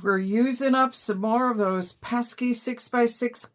We're using up some more of those pesky 6x6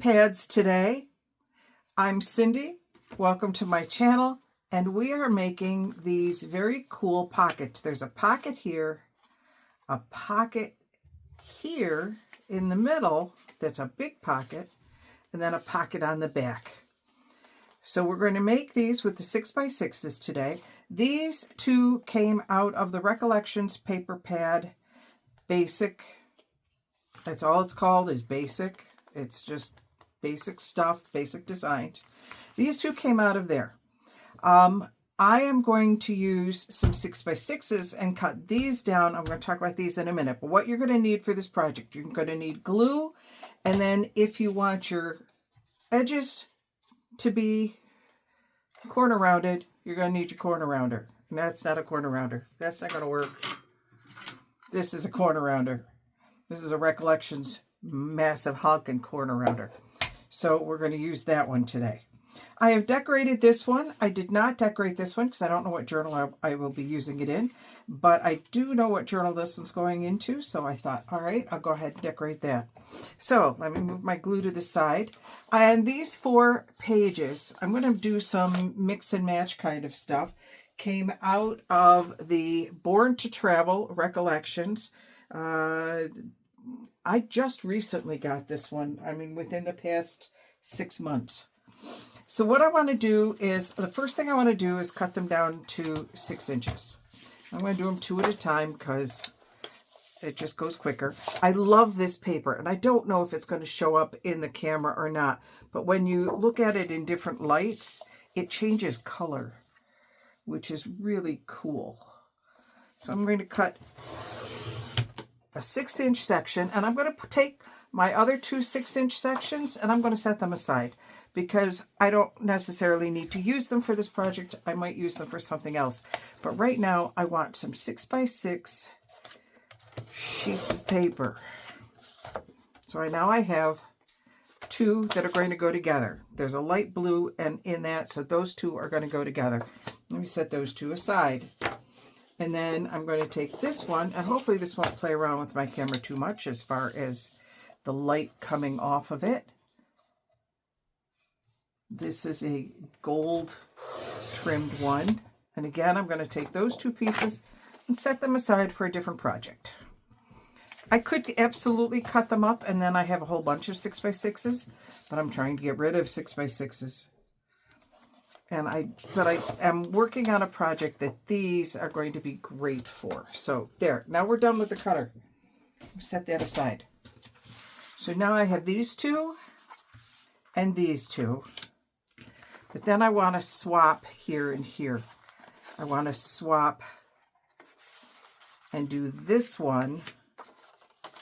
pads today. I'm Cindy. Welcome to my channel. And we are making these very cool pockets. There's a pocket here, a pocket here in the middle. That's a big pocket. And then a pocket on the back. So we're going to make these with the 6x6s today. These two came out of the Recollections paper pad basic. That's all it's called, is basic. It's just basic stuff, basic designs. These two came out of there. I am going to use some 6x6s and cut these down. I'm going to talk about these in a minute. But what you're going to need for this project, you're going to need glue. And then if you want your edges to be corner rounded, you're going to need your corner rounder. And that's not a corner rounder. That's not going to work. This is a corner rounder. This is a Recollections massive hulking corner rounder. So we're going to use that one today. I have decorated this one. I did not decorate this one because I don't know what journal I will be using it in. But I do know what journal this one's going into. So I thought, all right, I'll go ahead and decorate that. So let me move my glue to the side. And these 4 pages, I'm going to do some mix and match kind of stuff. Came out of the Born to Travel Recollections. I just recently got this one. I mean, within the past 6 months. So what I want to do is, the first thing I want to do is cut them down to 6 inches. I'm going to do them 2 at a time because it just goes quicker. I love this paper, and I don't know if it's going to show up in the camera or not, but when you look at it in different lights, it changes color, which is really cool. So I'm going to cut a 6-inch section, and I'm going to take my other 2 6-inch sections, and I'm going to set them aside because I don't necessarily need to use them for this project. I might use them for something else. But right now, I want some 6x6 sheets of paper. So now I have 2 that are going to go together. There's a light blue and in that, so those 2 are going to go together. Let me set those 2 aside. And then I'm going to take this one, and hopefully this won't play around with my camera too much as far as the light coming off of it. This is a gold trimmed one. And again, I'm going to take those 2 pieces and set them aside for a different project. I could absolutely cut them up and then I have a whole bunch of 6x6s, but I'm trying to get rid of 6x6s. But I am working on a project that these are going to be great for. So there, now we're done with the cutter. Set that aside. So now I have these 2 and these 2. But then I want to swap here and here. I want to swap and do this one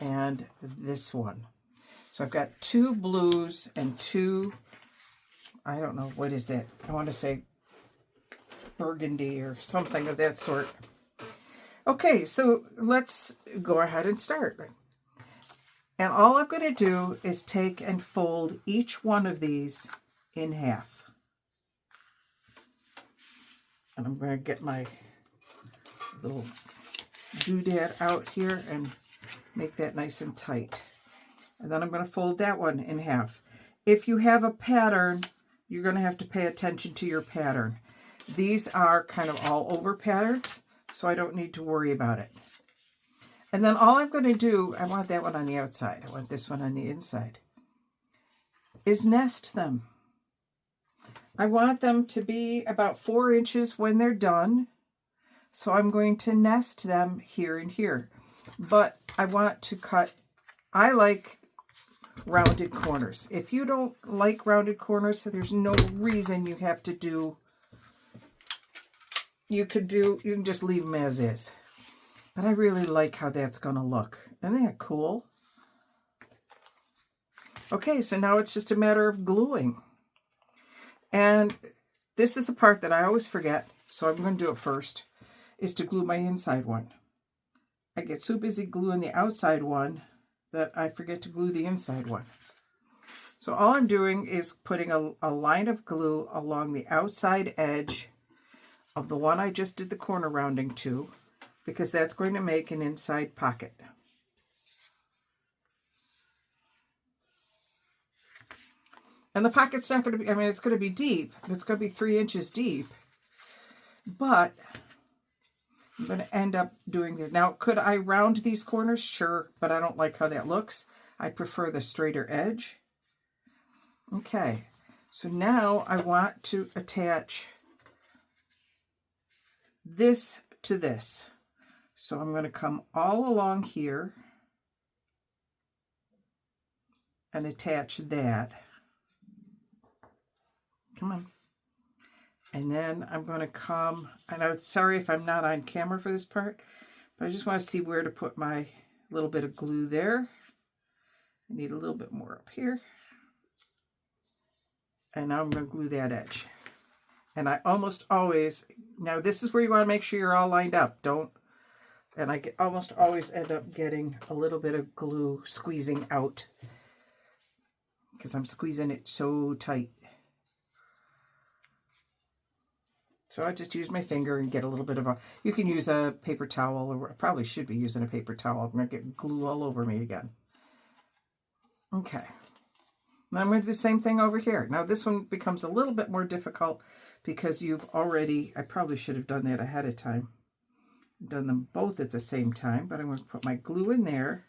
and this one. So I've got 2 blues and 2, I don't know, what is that? I want to say burgundy or something of that sort. Okay, so let's go ahead and start. And all I'm going to do is take and fold each one of these in half. And I'm going to get my little doodad out here and make that nice and tight. And then I'm going to fold that one in half. If you have a pattern, you're going to have to pay attention to your pattern. These are kind of all over patterns, so I don't need to worry about it. And then all I'm going to do, I want that one on the outside, I want this one on the inside, is nest them. I want them to be about 4 inches when they're done. So I'm going to nest them here and here. But I want to cut, I like rounded corners. If you don't like rounded corners, so there's no reason you have to do, you can just leave them as is. But I really like how that's going to look. Isn't that cool? Okay, so now it's just a matter of gluing. And this is the part that I always forget, so I'm going to do it first, is to glue my inside one. I get so busy gluing the outside one that I forget to glue the inside one. So all I'm doing is putting a line of glue along the outside edge of the one I just did the corner rounding to, because that's going to make an inside pocket. And the pocket's not going to be, I mean, it's going to be deep. It's going to be 3 inches deep. But I'm going to end up doing this. Now, could I round these corners? Sure, but I don't like how that looks. I prefer the straighter edge. Okay, so now I want to attach this to this. So I'm going to come all along here and attach that. Come on. And then I'm going to come, and I'm sorry if I'm not on camera for this part, but I just want to see where to put my little bit of glue there. I need a little bit more up here. And now I'm going to glue that edge. And I almost always, now this is where you want to make sure you're all lined up. And I almost always end up getting a little bit of glue squeezing out because I'm squeezing it so tight. So I just use my finger and get a little bit of a, you can use a paper towel, or I probably should be using a paper towel. I'm going to get glue all over me again. Okay. Now I'm going to do the same thing over here. Now this one becomes a little bit more difficult because you've already, I probably should have done that ahead of time. Done them both at the same time, but I'm going to put my glue in there.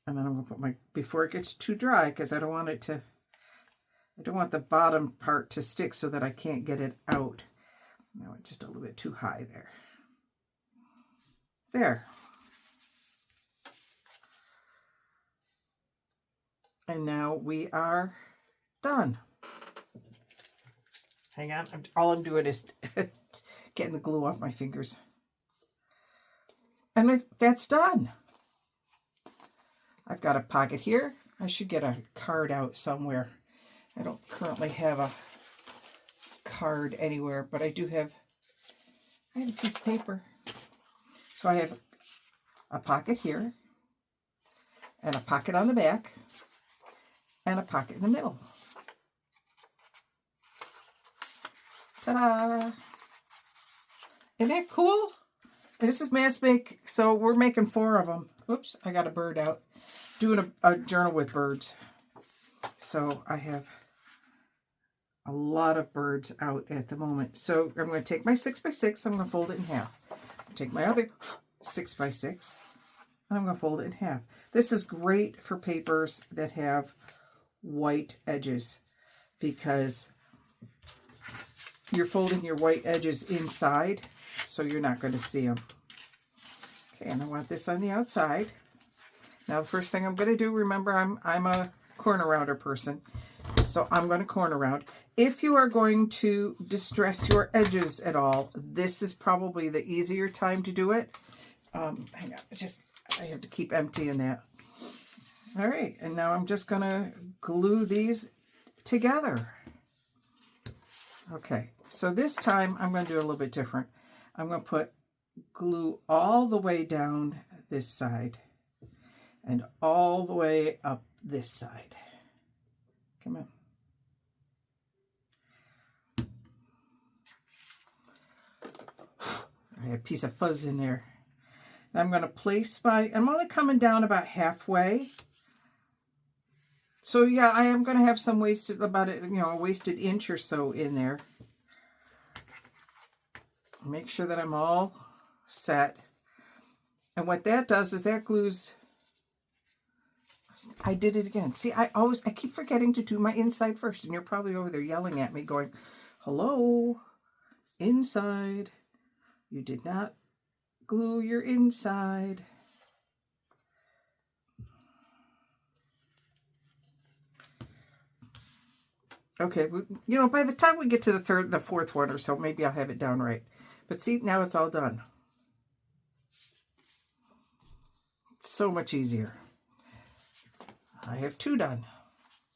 And then I'm going to put my, before it gets too dry, because I don't want it to, I don't want the bottom part to stick so that I can't get it out. Now it's just a little bit too high there. There. And now we are done. Hang on, all I'm doing is getting the glue off my fingers. And that's done. I've got a pocket here. I should get a card out somewhere. I don't currently have a card anywhere, but I do have, I have a piece of paper. So I have a pocket here, and a pocket on the back, and a pocket in the middle. Ta-da! Isn't that cool? This is Mass Make, so we're making 4 of them. Oops, I got a bird out. Doing a journal with birds. So I have a lot of birds out at the moment. So I'm going to take my 6x6, I'm going to fold it in half. Take my other 6x6, and I'm going to fold it in half. This is great for papers that have white edges because you're folding your white edges inside, so you're not going to see them. Okay, and I want this on the outside. Now the first thing I'm going to do, remember I'm a corner rounder person, so I'm going to corner round. If you are going to distress your edges at all, this is probably the easier time to do it. Hang on, I have to keep emptying that. All right, and now I'm just going to glue these together. Okay, so this time I'm going to do it a little bit different. I'm going to put glue all the way down this side and all the way up this side. Come on. I had a piece of fuzz in there. I'm going to place I'm only coming down about halfway. So yeah, I am going to have some wasted, a wasted inch or so in there. Make sure that I'm all set. And what that does is that glues, I did it again. See, I keep forgetting to do my inside first, and you're probably over there yelling at me going, hello, inside. You did not glue your inside. Okay, by the time we get to the fourth one or so, maybe I'll have it down right. But see, now it's all done. So much easier. I have 2 done.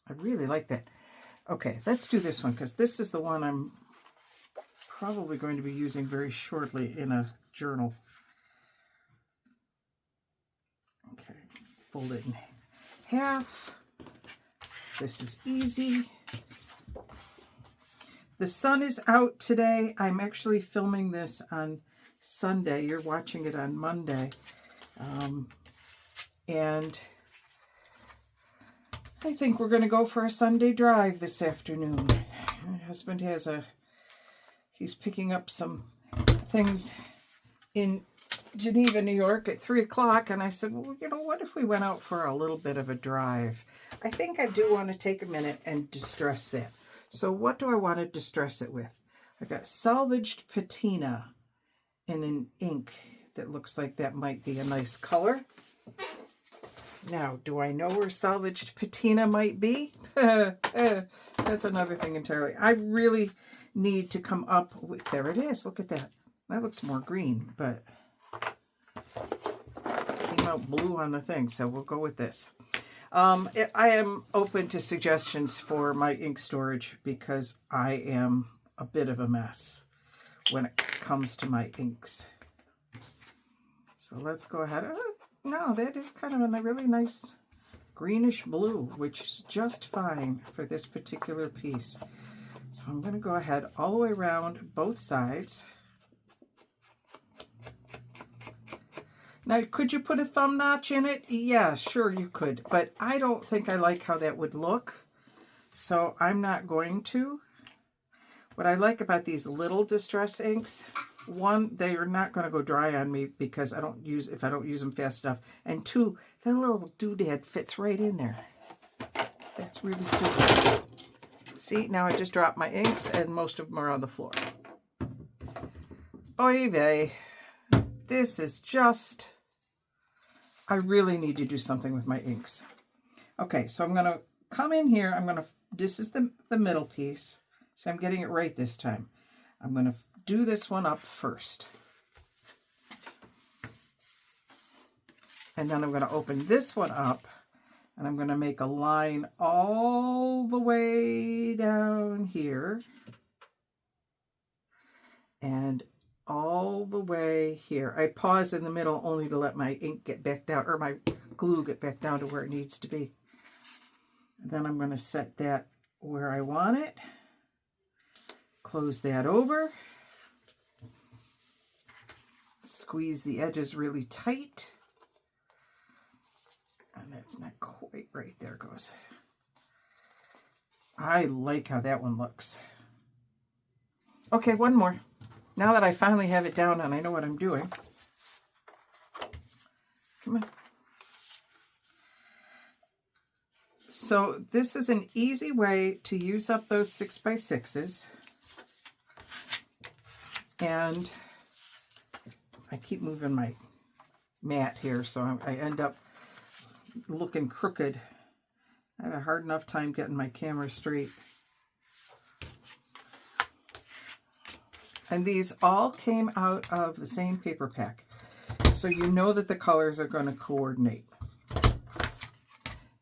I really like that. Okay, let's do this one, because this is the one I'm probably going to be using very shortly in a journal. Okay, fold it in half. This is easy. The sun is out today. I'm actually filming this on Sunday. You're watching it on Monday. And I think we're going to go for a Sunday drive this afternoon. My husband he's picking up some things in Geneva, New York at 3 o'clock. And I said, well, you know, what if we went out for a little bit of a drive? I think I do want to take a minute and distress that. So what do I want to distress it with? I got salvaged patina in an ink that looks like that might be a nice color. Now, do I know where salvaged patina might be? That's another thing entirely. I really need to come up with, there it is, look at that. That looks more green, but came out blue on the thing, so we'll go with this. I am open to suggestions for my ink storage because I am a bit of a mess when it comes to my inks. So let's go ahead. No, that is kind of a really nice greenish blue, which is just fine for this particular piece. So I'm going to go ahead all the way around both sides. Now, could you put a thumb notch in it? Yeah, sure you could, but I don't think I like how that would look, so I'm not going to. What I like about these little distress inks, one, they are not going to go dry on me because if I don't use them fast enough. And two, the little doodad fits right in there. That's really cool. See, now I just dropped my inks and most of them are on the floor. Oy vey. This is just, I really need to do something with my inks. Okay, so I'm going to come in here. This is the middle piece. So I'm getting it right this time. I'm going to do this one up first. And then I'm going to open this one up and I'm going to make a line all the way down here and all the way here. I pause in the middle only to let my ink get back down, or my glue get back down to where it needs to be. And then I'm going to set that where I want it. Close that over. Squeeze the edges really tight. And that's not quite right. There it goes. I like how that one looks. Okay, one more. Now that I finally have it down and I know what I'm doing. Come on. So this is an easy way to use up those 6x6s. And I keep moving my mat here, so I end up looking crooked. I have a hard enough time getting my camera straight. And these all came out of the same paper pack. So you know that the colors are going to coordinate.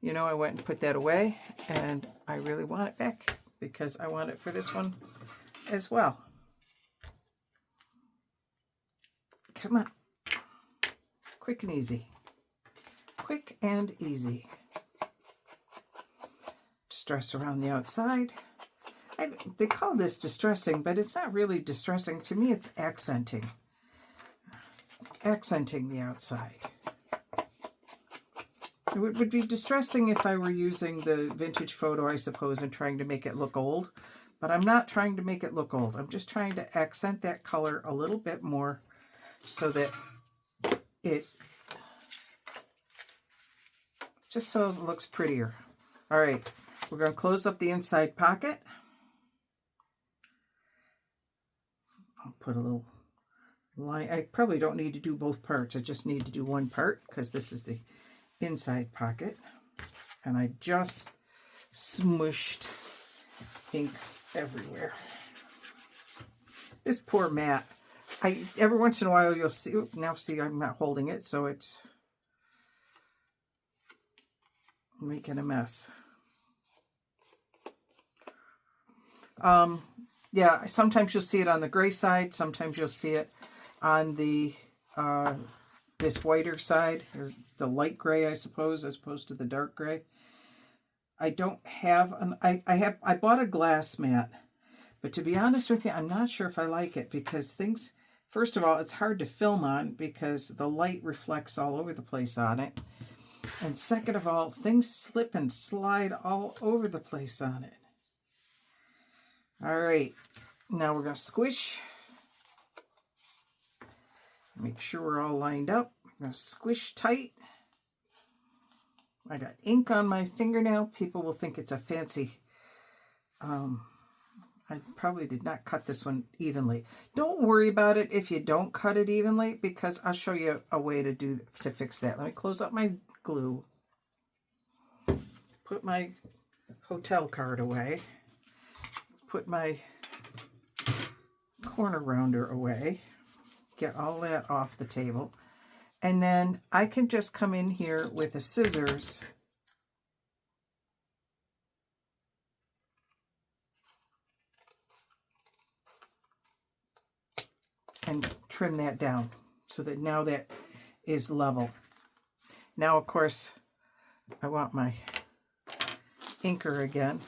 You know, I went and put that away, and I really want it back because I want it for this one as well. Come on. Quick and easy. Quick and easy. Distress around the outside. They call this distressing, but it's not really distressing. To me, it's accenting. Accenting the outside. It would be distressing if I were using the vintage photo, I suppose, and trying to make it look old. But I'm not trying to make it look old. I'm just trying to accent that color a little bit more so that it looks prettier. All right, we're going to close up the inside pocket. I'll put a little line. I probably don't need to do both parts. I just need to do one part because this is the inside pocket. And I just smushed ink everywhere. This poor mat. Every once in a while you'll see, now see I'm not holding it, so it's making a mess. Yeah, sometimes you'll see it on the gray side, sometimes you'll see it on the this whiter side, or the light gray, I suppose, as opposed to the dark gray. I don't have I bought a glass mat, but to be honest with you, I'm not sure if I like it because first of all, it's hard to film on because the light reflects all over the place on it. And second of all, things slip and slide all over the place on it. All right, now we're going to squish. Make sure we're all lined up. I'm going to squish tight. I got ink on my fingernail. People will think it's a fancy. I probably did not cut this one evenly. Don't worry about it if you don't cut it evenly, because I'll show you a way to fix that. Let me close up my glue. Put my hotel card away. Put my corner rounder away. Get all that off the table. And then I can just come in here with the scissors and trim that down so that now that is level. Now, of course, I want my inker again,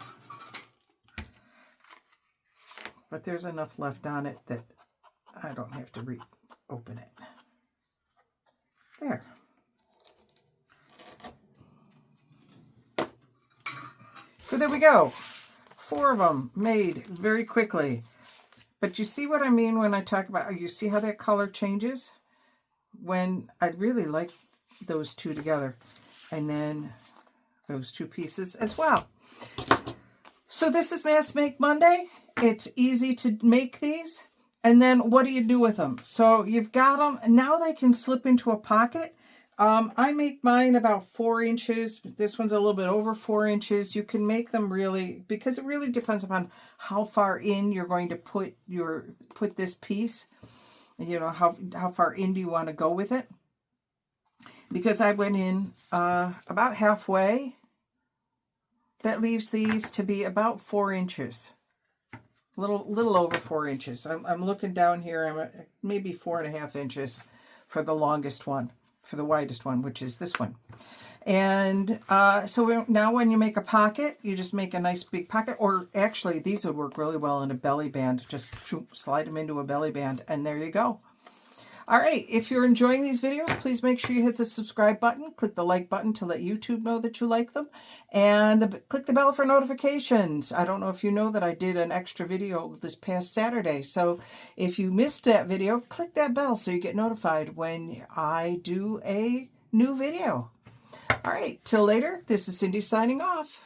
but there's enough left on it that I don't have to reopen it. There. So there we go. 4 of them made very quickly. But you see what I mean when I talk about, you see how that color changes? When I really like those two together. And then those 2 pieces as well. So this is Mass Make Monday. It's easy to make these. And then what do you do with them? So you've got them, and now they can slip into a pocket. I make mine about 4 inches. This one's a little bit over 4 inches. You can make them really, because it really depends upon how far in you're going to put this piece. You know, how far in do you want to go with it? Because I went in about halfway. That leaves these to be about 4 inches. Little over 4 inches. I'm looking down here. I'm at maybe 4.5 inches for the longest one, for the widest one, which is this one. And so now when you make a pocket, you just make a nice big pocket. Or actually, these would work really well in a belly band. Just slide them into a belly band, and there you go. All right, if you're enjoying these videos, please make sure you hit the subscribe button, click the like button to let YouTube know that you like them, and click the bell for notifications. I don't know if you know that I did an extra video this past Saturday, so if you missed that video, click that bell so you get notified when I do a new video. All right, till later, this is Cindy signing off.